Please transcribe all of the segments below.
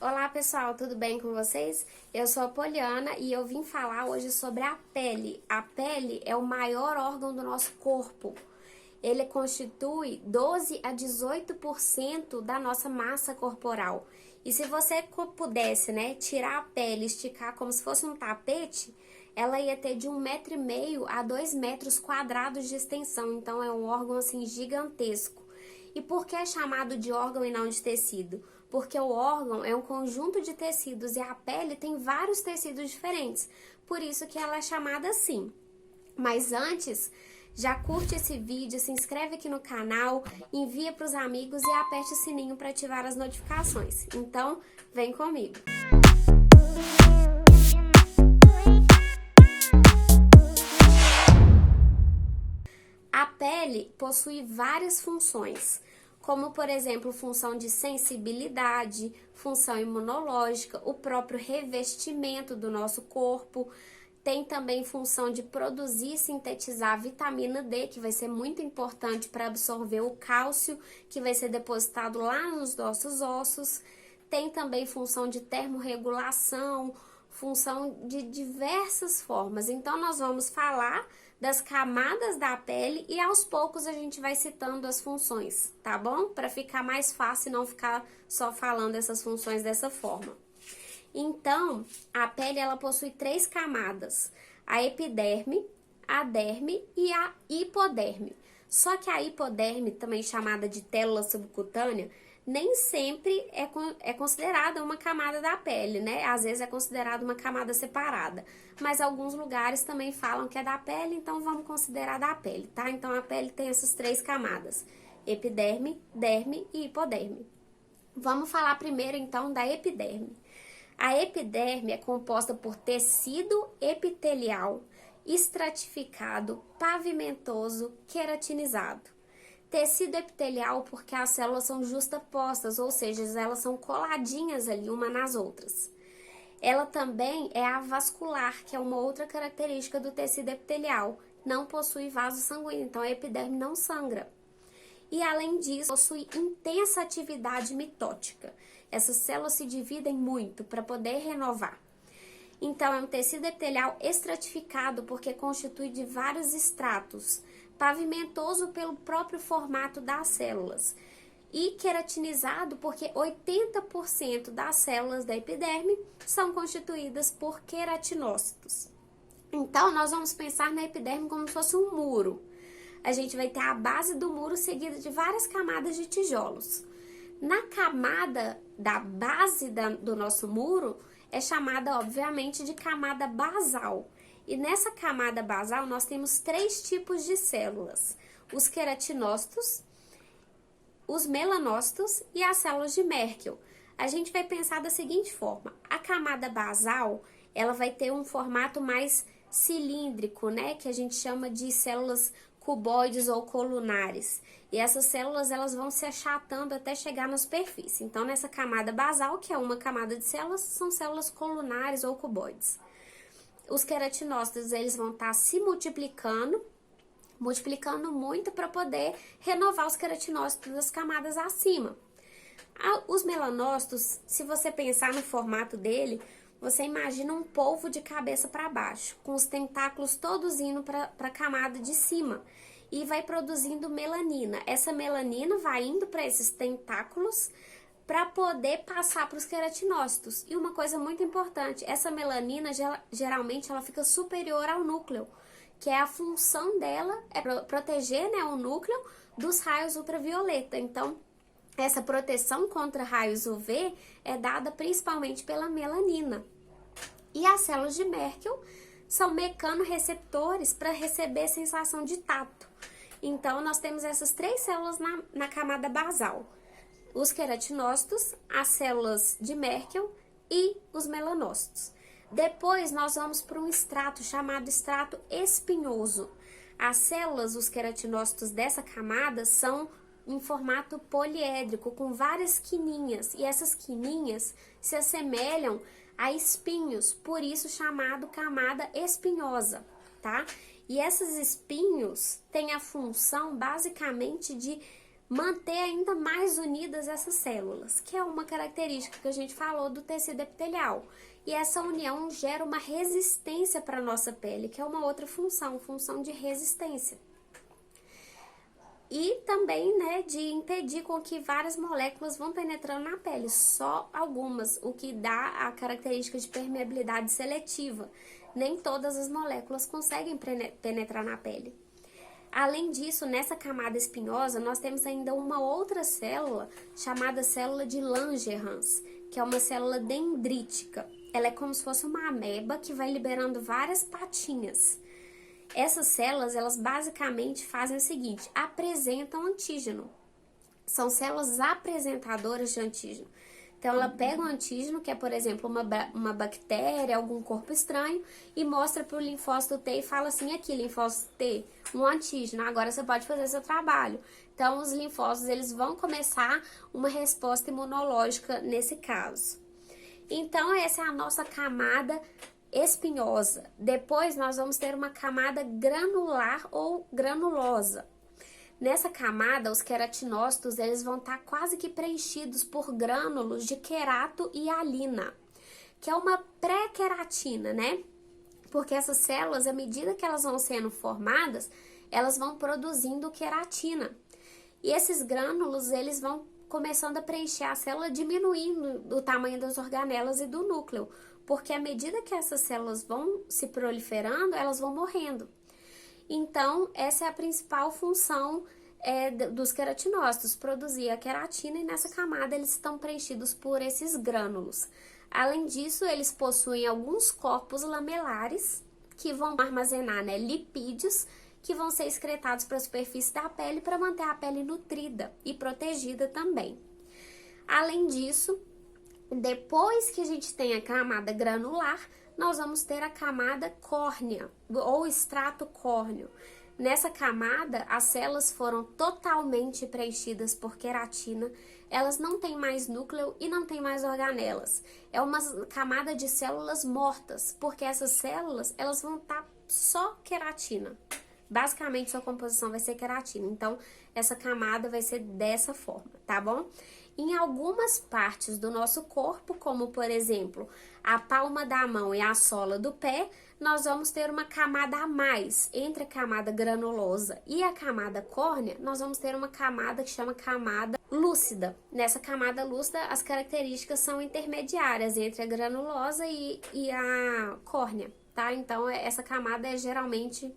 Olá pessoal, tudo bem com vocês? Eu sou a Poliana e eu vim falar hoje sobre a pele. A pele é o maior órgão do nosso corpo. Ele constitui 12 a 18% da nossa massa corporal. E se você pudesse, tirar a pele e esticar como se fosse um tapete, ela ia ter de 1,5 m a 2 metros quadrados de extensão. Então é um órgão assim gigantesco. E por que é chamado de órgão e não de tecido? Porque o órgão é um conjunto de tecidos e a pele tem vários tecidos diferentes. Por isso que ela é chamada assim. Mas antes, já curte esse vídeo, se inscreve aqui no canal, envia para os amigos e aperte o sininho para ativar as notificações. Então, vem comigo! A pele possui várias funções, como por exemplo, função de sensibilidade, função imunológica, o próprio revestimento do nosso corpo. Tem também função de produzir e sintetizar vitamina D, que vai ser muito importante para absorver o cálcio, que vai ser depositado lá nos nossos ossos. Tem também função de termorregulação, função de diversas formas. Então, nós vamos falar das camadas da pele e aos poucos a gente vai citando as funções, tá bom? Para ficar mais fácil e não ficar só falando essas funções dessa forma. Então, a pele ela possui 3 camadas: a epiderme, a derme e a hipoderme. Só que a hipoderme, também chamada de célula subcutânea, nem sempre é considerada uma camada da pele, né? Às vezes é considerada uma camada separada. Mas alguns lugares também falam que é da pele, então vamos considerar da pele, tá? Então a pele tem essas 3 camadas: epiderme, derme e hipoderme. Vamos falar primeiro então da epiderme. A epiderme é composta por tecido epitelial, estratificado, pavimentoso, queratinizado. Tecido epitelial porque as células são justapostas, ou seja, elas são coladinhas ali uma nas outras. Ela também é avascular, que é uma outra característica do tecido epitelial. Não possui vaso sanguíneo, então a epiderme não sangra. E além disso, possui intensa atividade mitótica. Essas células se dividem muito para poder renovar. Então, é um tecido epitelial estratificado porque constitui de vários estratos, pavimentoso pelo próprio formato das células, e queratinizado porque 80% das células da epiderme são constituídas por queratinócitos. Então, nós vamos pensar na epiderme como se fosse um muro. A gente vai ter a base do muro seguida de várias camadas de tijolos. Na camada da base do nosso muro é chamada, obviamente, de camada basal. E nessa camada basal nós temos 3 tipos de células: os queratinócitos, os melanócitos e as células de Merkel. A gente vai pensar da seguinte forma: a camada basal, ela vai ter um formato mais cilíndrico, né, que a gente chama de células cuboides ou colunares. E essas células elas vão se achatando até chegar na superfície. Então, nessa camada basal, que é uma camada de células, são células colunares ou cuboides. Os queratinócitos eles vão estar se multiplicando muito para poder renovar os queratinócitos das camadas acima. Os melanócitos, se você pensar no formato dele, você imagina um polvo de cabeça para baixo, com os tentáculos todos indo para a camada de cima e vai produzindo melanina. Essa melanina vai indo para esses tentáculos para poder passar para os queratinócitos. E uma coisa muito importante, essa melanina geralmente ela fica superior ao núcleo, que é a função dela é proteger, né, o núcleo dos raios ultravioleta. Então, essa proteção contra raios UV é dada principalmente pela melanina. E as células de Merkel são mecanorreceptores para receber sensação de tato. Então, nós temos essas 3 células na camada basal: os queratinócitos, as células de Merkel e os melanócitos. Depois, nós vamos para um estrato chamado estrato espinhoso. As células, os queratinócitos dessa camada são em formato poliédrico, com várias quininhas, e essas quininhas se assemelham a espinhos, por isso chamado camada espinhosa, tá? E esses espinhos têm a função basicamente de manter ainda mais unidas essas células, que é uma característica que a gente falou do tecido epitelial. E essa união gera uma resistência para a nossa pele, que é uma outra função, função de resistência. E também, né, de impedir com que várias moléculas vão penetrando na pele, só algumas, o que dá a característica de permeabilidade seletiva. Nem todas as moléculas conseguem penetrar na pele. Além disso, nessa camada espinhosa, nós temos ainda uma outra célula, chamada célula de Langerhans, que é uma célula dendrítica. Ela é como se fosse uma ameba que vai liberando várias patinhas. Essas células, elas basicamente fazem o seguinte, apresentam antígeno. São células apresentadoras de antígeno. Então, ela pega um antígeno, que é, por exemplo, uma bactéria, algum corpo estranho, e mostra para o linfócito T e fala assim, aqui, linfócito T, um antígeno, agora você pode fazer seu trabalho. Então, os linfócitos, eles vão começar uma resposta imunológica nesse caso. Então, essa é a nossa camada espinhosa. Depois, nós vamos ter uma camada granular ou granulosa. Nessa camada, os queratinócitos, eles vão estar quase que preenchidos por grânulos de querato e hialina, que é uma pré-queratina, né? Porque essas células, à medida que elas vão sendo formadas, elas vão produzindo queratina. E esses grânulos, eles vão começando a preencher a célula, diminuindo o tamanho das organelas e do núcleo, porque à medida que essas células vão se proliferando, elas vão morrendo. Então, essa é a principal função dos queratinócitos, produzir a queratina, e nessa camada eles estão preenchidos por esses grânulos. Além disso, eles possuem alguns corpos lamelares que vão armazenar, né, lipídios que vão ser excretados para a superfície da pele para manter a pele nutrida e protegida também. Além disso, depois que a gente tem a camada granular, nós vamos ter a camada córnea, ou extrato córneo. Nessa camada, as células foram totalmente preenchidas por queratina, elas não têm mais núcleo e não têm mais organelas. É uma camada de células mortas, porque essas células, elas vão estar só queratina. Basicamente, sua composição vai ser queratina, então essa camada vai ser dessa forma, tá bom? Em algumas partes do nosso corpo, como por exemplo, a palma da mão e a sola do pé, nós vamos ter uma camada a mais. Entre a camada granulosa e a camada córnea, nós vamos ter uma camada que chama camada lúcida. Nessa camada lúcida, as características são intermediárias entre a granulosa e a córnea, tá? Então, essa camada é geralmente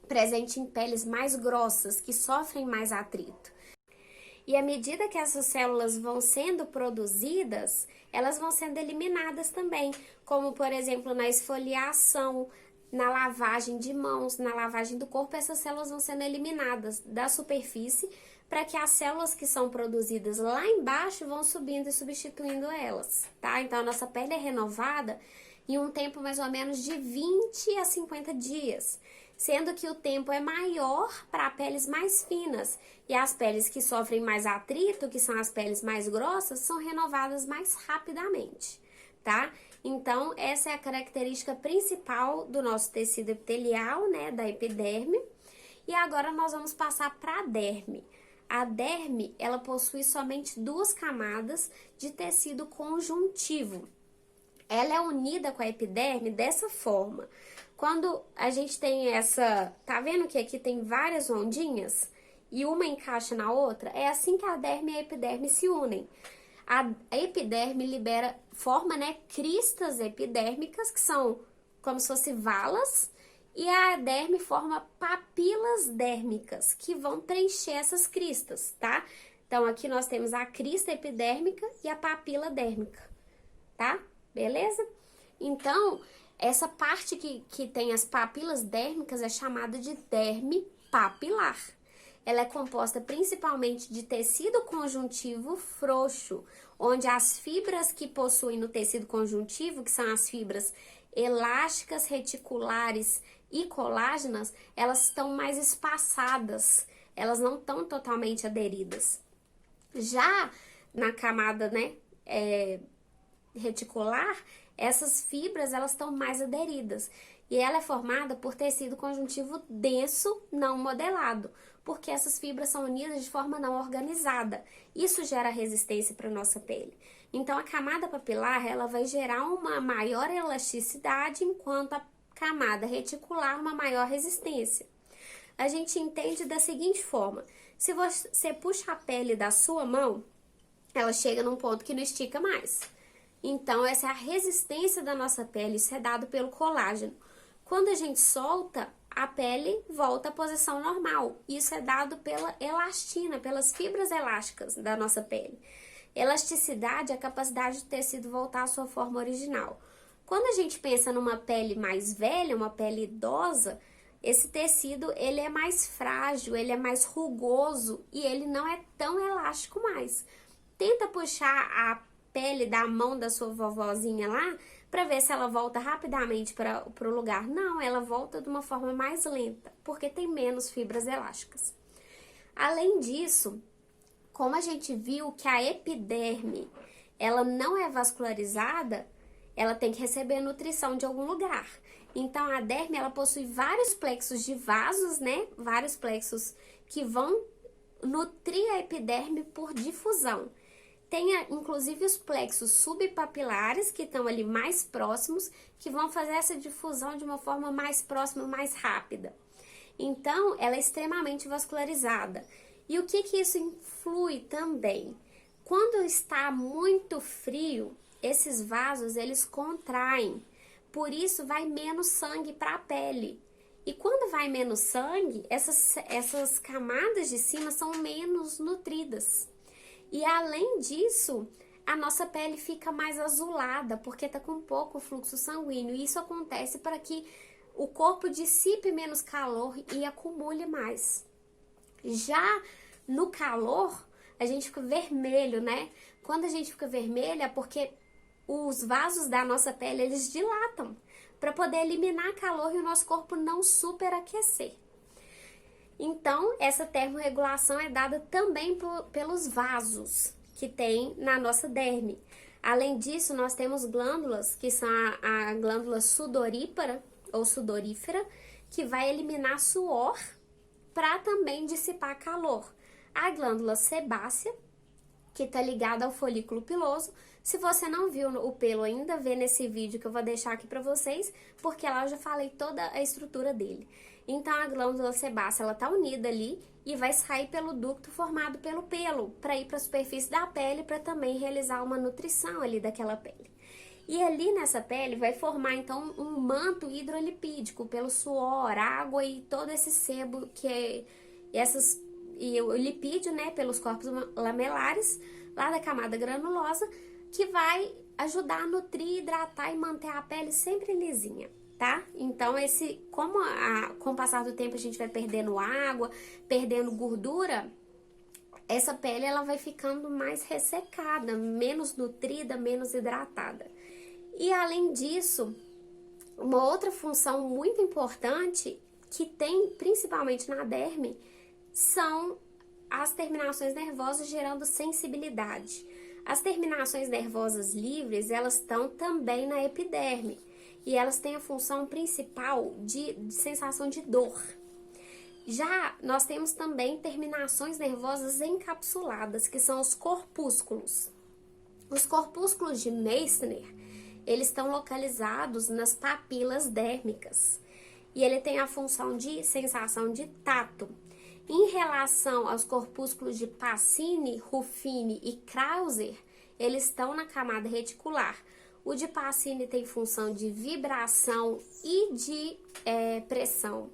presente em peles mais grossas, que sofrem mais atrito. E à medida que essas células vão sendo produzidas, elas vão sendo eliminadas também, como por exemplo na esfoliação, na lavagem de mãos, na lavagem do corpo, essas células vão sendo eliminadas da superfície para que as células que são produzidas lá embaixo vão subindo e substituindo elas, tá? Então a nossa pele é renovada em um tempo mais ou menos de 20 a 50 dias. Sendo que o tempo é maior para peles mais finas, e as peles que sofrem mais atrito, que são as peles mais grossas, são renovadas mais rapidamente, tá? Então, essa é a característica principal do nosso tecido epitelial, né, da epiderme. E agora nós vamos passar para a derme. A derme, ela possui somente duas camadas de tecido conjuntivo. Ela é unida com a epiderme dessa forma. Quando a gente tem essa... Tá vendo que aqui tem várias ondinhas? E uma encaixa na outra? É assim que a derme e a epiderme se unem. A epiderme forma, né, cristas epidérmicas, que são como se fossem valas. E a derme forma papilas dérmicas, que vão preencher essas cristas, tá? Então, aqui nós temos a crista epidérmica e a papila dérmica, tá? Beleza? Então, essa parte que tem as papilas dérmicas é chamada de derme papilar. Ela é composta principalmente de tecido conjuntivo frouxo, onde as fibras que possuem no tecido conjuntivo, que são as fibras elásticas, reticulares e colágenas, elas estão mais espaçadas, elas não estão totalmente aderidas. Já na camada, né, reticular, essas fibras, elas estão mais aderidas. E ela é formada por tecido conjuntivo denso não modelado, porque essas fibras são unidas de forma não organizada. Isso gera resistência para a nossa pele. Então, a camada papilar, ela vai gerar uma maior elasticidade, enquanto a camada reticular uma maior resistência. A gente entende da seguinte forma: se você puxa a pele da sua mão, ela chega num ponto que não estica mais. Então, essa é a resistência da nossa pele, isso é dado pelo colágeno. Quando a gente solta, a pele volta à posição normal. Isso é dado pela elastina, pelas fibras elásticas da nossa pele. Elasticidade é a capacidade do tecido voltar à sua forma original. Quando a gente pensa numa pele mais velha, uma pele idosa, esse tecido ele é mais frágil, ele é mais rugoso e ele não é tão elástico mais. Tenta puxar a pele da mão da sua vovozinha lá para ver se ela volta rapidamente para o lugar. Não, ela volta de uma forma mais lenta, porque tem menos fibras elásticas. Além disso, como a gente viu que a epiderme ela não é vascularizada, ela tem que receber nutrição de algum lugar. Então, a derme ela possui vários plexos de vasos, né? Vários plexos que vão nutrir a epiderme por difusão. Tem, inclusive, os plexos subpapilares, que estão ali mais próximos, que vão fazer essa difusão de uma forma mais próxima, mais rápida. Então, ela é extremamente vascularizada. E o que isso influi também? Quando está muito frio, esses vasos, eles contraem. Por isso, vai menos sangue para a pele. E quando vai menos sangue, essas camadas de cima são menos nutridas. E além disso, a nossa pele fica mais azulada, porque está com pouco fluxo sanguíneo. E isso acontece para que o corpo dissipe menos calor e acumule mais. Já no calor, a gente fica vermelho, né? Quando a gente fica vermelho é porque os vasos da nossa pele, eles dilatam para poder eliminar calor e o nosso corpo não superaquecer. Então, essa termorregulação é dada também pelos vasos que tem na nossa derme. Além disso, nós temos glândulas, que são a glândula sudorípara ou sudorífera, que vai eliminar suor para também dissipar calor. A glândula sebácea, que está ligada ao folículo piloso. Se você não viu o pelo ainda, vê nesse vídeo que eu vou deixar aqui para vocês, porque lá eu já falei toda a estrutura dele. Então, a glândula sebácea, ela tá unida ali e vai sair pelo ducto formado pelo pelo, para ir para a superfície da pele, para também realizar uma nutrição ali daquela pele. E ali nessa pele vai formar, então, um manto hidrolipídico pelo suor, água e todo esse sebo que é e o lipídio, né, pelos corpos lamelares, lá da camada granulosa, que vai ajudar a nutrir, hidratar e manter a pele sempre lisinha. Tá? Então, com o passar do tempo a gente vai perdendo água, perdendo gordura, essa pele ela vai ficando mais ressecada, menos nutrida, menos hidratada. E além disso, uma outra função muito importante que tem principalmente na derme são as terminações nervosas gerando sensibilidade. As terminações nervosas livres, elas estão também na epiderme. E elas têm a função principal de sensação de dor. Já nós temos também terminações nervosas encapsuladas, que são os corpúsculos. Os corpúsculos de Meissner, eles estão localizados nas papilas dérmicas. E ele tem a função de sensação de tato. Em relação aos corpúsculos de Pacini, Ruffini e Krauser, eles estão na camada reticular. O de Pacini tem função de vibração e de pressão.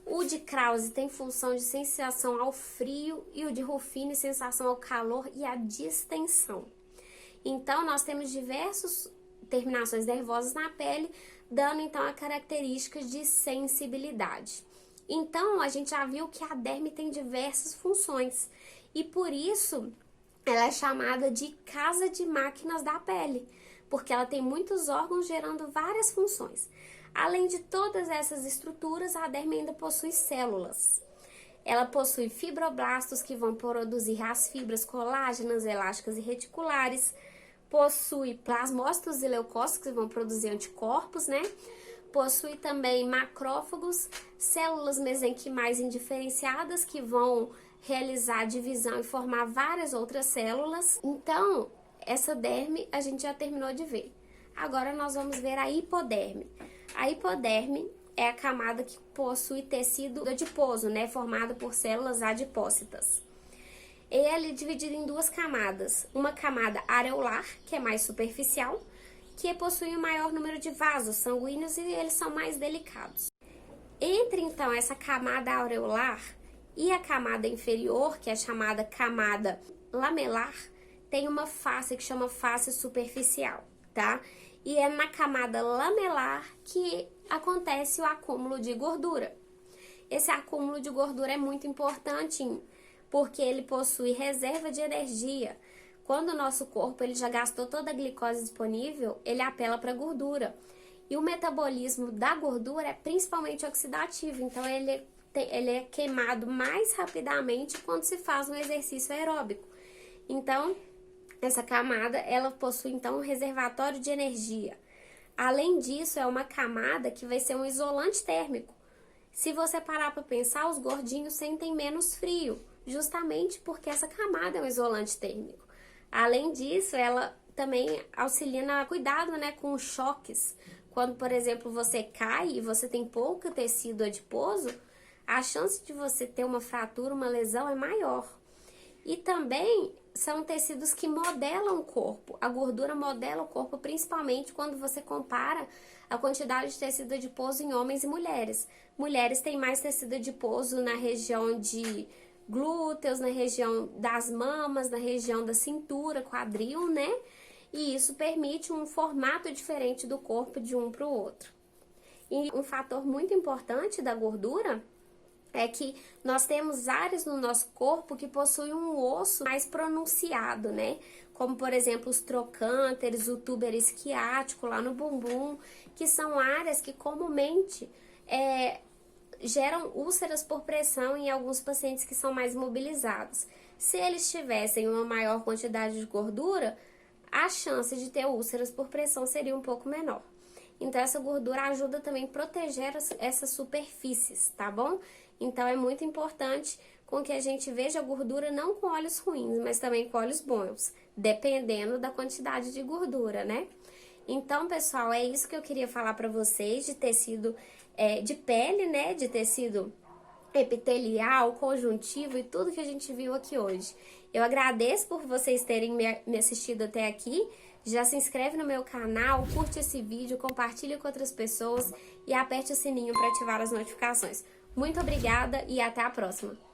O de Krause tem função de sensação ao frio e o de Ruffini sensação ao calor e à distensão. Então, nós temos diversas terminações nervosas na pele, dando então a característica de sensibilidade. Então, a gente já viu que a derme tem diversas funções e por isso ela é chamada de casa de máquinas da pele, porque ela tem muitos órgãos gerando várias funções. Além de todas essas estruturas, a derme ainda possui células. Ela possui fibroblastos que vão produzir as fibras colágenas, elásticas e reticulares. Possui plasmócitos e leucócitos que vão produzir anticorpos, né? Possui também macrófagos, células mesenquimais indiferenciadas que vão realizar a divisão e formar várias outras células. Então, essa derme a gente já terminou de ver. Agora nós vamos ver a hipoderme. A hipoderme é a camada que possui tecido adiposo, né, formado por células adipócitas. Ele é dividido em duas camadas. Uma camada areolar, que é mais superficial, que possui um maior número de vasos sanguíneos e eles são mais delicados. Entre, então, essa camada areolar e a camada inferior, que é chamada camada lamelar, tem uma face que chama face superficial, tá? E é na camada lamelar que acontece o acúmulo de gordura. Esse acúmulo de gordura é muito importante porque ele possui reserva de energia. Quando o nosso corpo ele já gastou toda a glicose disponível, ele apela para a gordura. E o metabolismo da gordura é principalmente oxidativo, então ele é queimado mais rapidamente quando se faz um exercício aeróbico. Então, essa camada, ela possui então um reservatório de energia. Além disso, é uma camada que vai ser um isolante térmico. Se você parar para pensar, os gordinhos sentem menos frio, justamente porque essa camada é um isolante térmico. Além disso, ela também auxilia no cuidado, né, com os choques. Quando, por exemplo, você cai e você tem pouco tecido adiposo, a chance de você ter uma fratura, uma lesão é maior. E também são tecidos que modelam o corpo. A gordura modela o corpo, principalmente quando você compara a quantidade de tecido adiposo em homens e mulheres. Mulheres têm mais tecido adiposo na região de glúteos, na região das mamas, na região da cintura, quadril, né? E isso permite um formato diferente do corpo de um para o outro. E um fator muito importante da gordura é que nós temos áreas no nosso corpo que possuem um osso mais pronunciado, né? Como, por exemplo, os trocânteres, o túber isquiático lá no bumbum, que são áreas que comumente geram úlceras por pressão em alguns pacientes que são mais mobilizados. Se eles tivessem uma maior quantidade de gordura, a chance de ter úlceras por pressão seria um pouco menor. Então, essa gordura ajuda também a proteger essas superfícies, tá bom? Então, é muito importante com que a gente veja a gordura não com olhos ruins, mas também com olhos bons, dependendo da quantidade de gordura, né? Então, pessoal, é isso que eu queria falar para vocês de tecido de pele, né? De tecido epitelial, conjuntivo e tudo que a gente viu aqui hoje. Eu agradeço por vocês terem me assistido até aqui. Já se inscreve no meu canal, curte esse vídeo, compartilha com outras pessoas e aperte o sininho para ativar as notificações. Muito obrigada e até a próxima!